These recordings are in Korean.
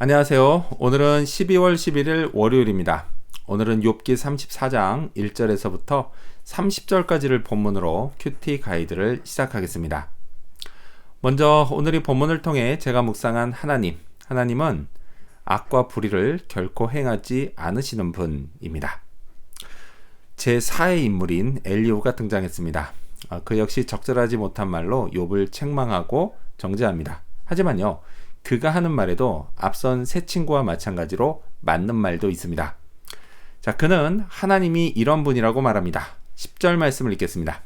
안녕하세요. 오늘은 12월 11일 월요일입니다. 오늘은 욥기 34장 1절에서부터 30절까지를 본문으로 큐티 가이드를 시작하겠습니다. 먼저 오늘 이 본문을 통해 제가 묵상한 하나님은 악과 불의를 결코 행하지 않으시는 분입니다. 제4의 인물인 엘리후가 등장했습니다. 그 역시 적절하지 못한 말로 욥을 책망하고 정죄합니다. 하지만요, 그가 하는 말에도 앞선 세 친구와 마찬가지로 맞는 말도 있습니다. 자, 그는 하나님이 이런 분이라고 말합니다. 10절 말씀을 읽겠습니다.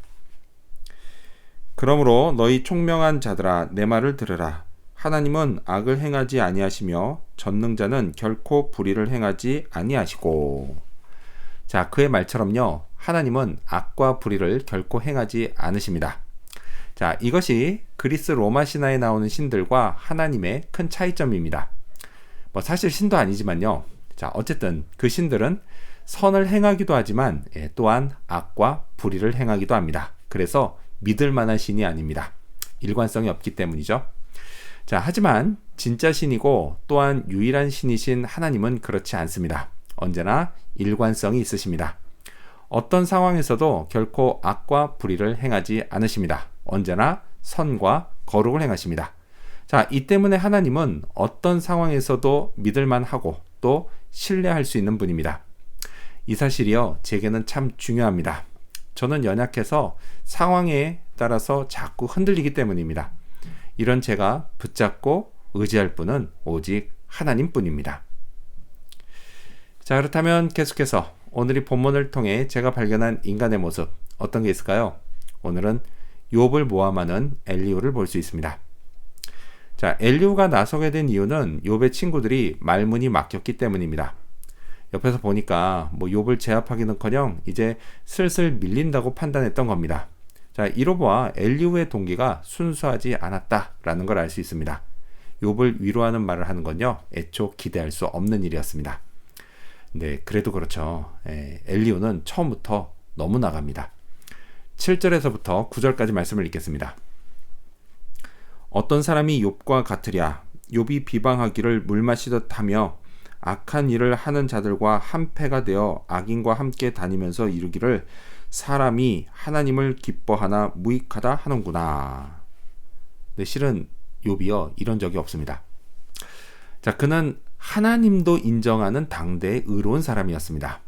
그러므로 너희 총명한 자들아 내 말을 들으라. 하나님은 악을 행하지 아니하시며 전능자는 결코 불의를 행하지 아니하시고. 자, 그의 말처럼요, 하나님은 악과 불의를 결코 행하지 않으십니다. 자, 이것이 그리스 로마 신화에 나오는 신들과 하나님의 큰 차이점입니다. 사실 신도 아니지만요. 자, 어쨌든 그 신들은 선을 행하기도 하지만 또한 악과 불의를 행하기도 합니다. 그래서 믿을 만한 신이 아닙니다. 일관성이 없기 때문이죠. 자, 하지만 진짜 신이고 또한 유일한 신이신 하나님은 그렇지 않습니다. 언제나 일관성이 있으십니다. 어떤 상황에서도 결코 악과 불의를 행하지 않으십니다. 언제나 선과 거룩을 행하십니다. 자, 이 때문에 하나님은 어떤 상황에서도 믿을만하고 또 신뢰할 수 있는 분입니다. 이 사실이요, 제게는 참 중요합니다. 저는 연약해서 상황에 따라서 자꾸 흔들리기 때문입니다. 이런 제가 붙잡고 의지할 분은 오직 하나님뿐입니다. 자, 그렇다면 계속해서 오늘 이 본문을 통해 제가 발견한 인간의 모습, 어떤 게 있을까요? 오늘은 욥을 모함하는 엘리후를 볼 수 있습니다. 자, 엘리후가 나서게 된 이유는 욥의 친구들이 말문이 막혔기 때문입니다. 옆에서 보니까 욥을 제압하기는커녕 이제 슬슬 밀린다고 판단했던 겁니다. 자, 이로 보아 엘리후의 동기가 순수하지 않았다라는 걸 알 수 있습니다. 욥을 위로하는 말을 하는 건요, 애초 기대할 수 없는 일이었습니다. 네, 그래도 그렇죠. 엘리후는 처음부터 너무 나갑니다. 7절에서부터 9절까지 말씀을 읽겠습니다. 어떤 사람이 욥과 같으랴. 욥이 비방하기를 물 마시듯 하며 악한 일을 하는 자들과 한패가 되어 악인과 함께 다니면서 이르기를 사람이 하나님을 기뻐하나 무익하다 하는구나. 네, 실은 욥이요, 이런 적이 없습니다. 자, 그는 하나님도 인정하는 당대의 의로운 사람이었습니다.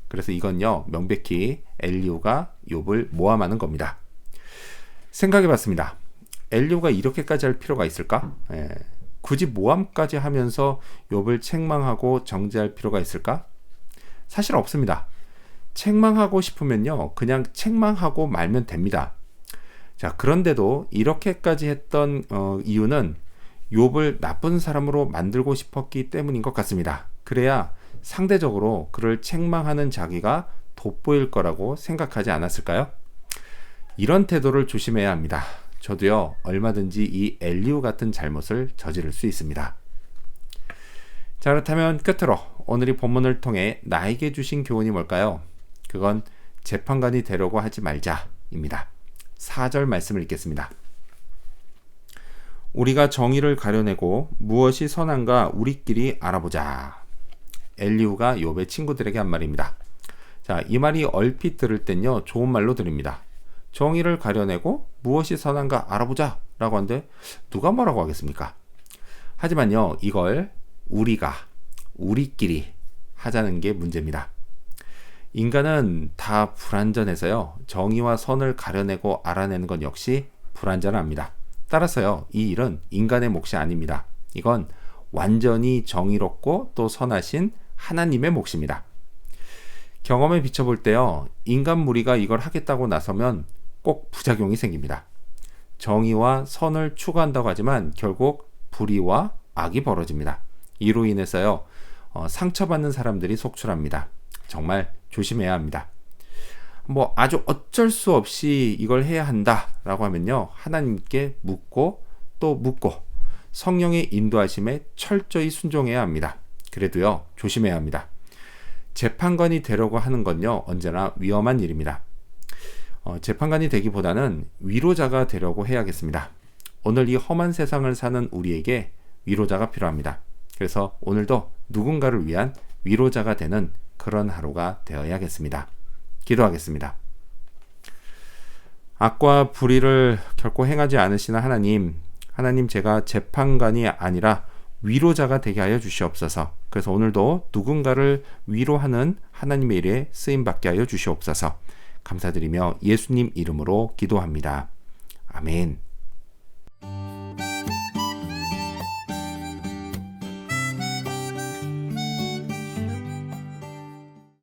그래서 이건요, 명백히 엘리후가 욥을 모함하는 겁니다. 생각해봤습니다. 엘리후가 이렇게까지 할 필요가 있을까? 굳이 모함까지 하면서 욥을 책망하고 정죄할 필요가 있을까? 사실 없습니다. 책망하고 싶으면요, 그냥 책망하고 말면 됩니다. 자, 그런데도 이렇게까지 했던 이유는 욥을 나쁜 사람으로 만들고 싶었기 때문인 것 같습니다. 그래야 상대적으로 그를 책망하는 자기가 돋보일 거라고 생각하지 않았을까요? 이런 태도를 조심해야 합니다. 저도요, 얼마든지 이 엘리후 같은 잘못을 저지를 수 있습니다. 자, 그렇다면 끝으로 오늘 이 본문을 통해 나에게 주신 교훈이 뭘까요? 그건 재판관이 되려고 하지 말자입니다. 4절 말씀을 읽겠습니다. 우리가 정의를 가려내고 무엇이 선한가 우리끼리 알아보자. 엘리후가 욥의 친구들에게 한 말입니다. 자, 이 말이 얼핏 들을 땐요, 좋은 말로 들립니다. 정의를 가려내고 무엇이 선한가 알아보자 라고 하는데 누가 뭐라고 하겠습니까? 하지만요, 이걸 우리끼리 하자는 게 문제입니다. 인간은 다 불완전해서요, 정의와 선을 가려내고 알아내는 건 역시 불완전합니다. 따라서요, 이 일은 인간의 몫이 아닙니다. 이건 완전히 정의롭고 또 선하신 하나님의 몫입니다. 경험에 비춰볼 때요, 인간 무리가 이걸 하겠다고 나서면 꼭 부작용이 생깁니다. 정의와 선을 추구한다고 하지만 결국 불의와 악이 벌어집니다. 이로 인해서요, 상처받는 사람들이 속출합니다. 정말 조심해야 합니다. 아주 어쩔 수 없이 이걸 해야 한다라고 하면요, 하나님께 묻고 또 묻고 성령의 인도하심에 철저히 순종해야 합니다. 그래도요, 조심해야 합니다. 재판관이 되려고 하는 건요, 언제나 위험한 일입니다. 재판관이 되기보다는 위로자가 되려고 해야겠습니다. 오늘 이 험한 세상을 사는 우리에게 위로자가 필요합니다. 그래서 오늘도 누군가를 위한 위로자가 되는 그런 하루가 되어야겠습니다. 기도하겠습니다. 악과 불의를 결코 행하지 않으시는 하나님, 제가 재판관이 아니라 위로자가 되게 하여 주시옵소서. 그래서 오늘도 누군가를 위로하는 하나님의 일에 쓰임받게 하여 주시옵소서. 감사드리며 예수님 이름으로 기도합니다. 아멘.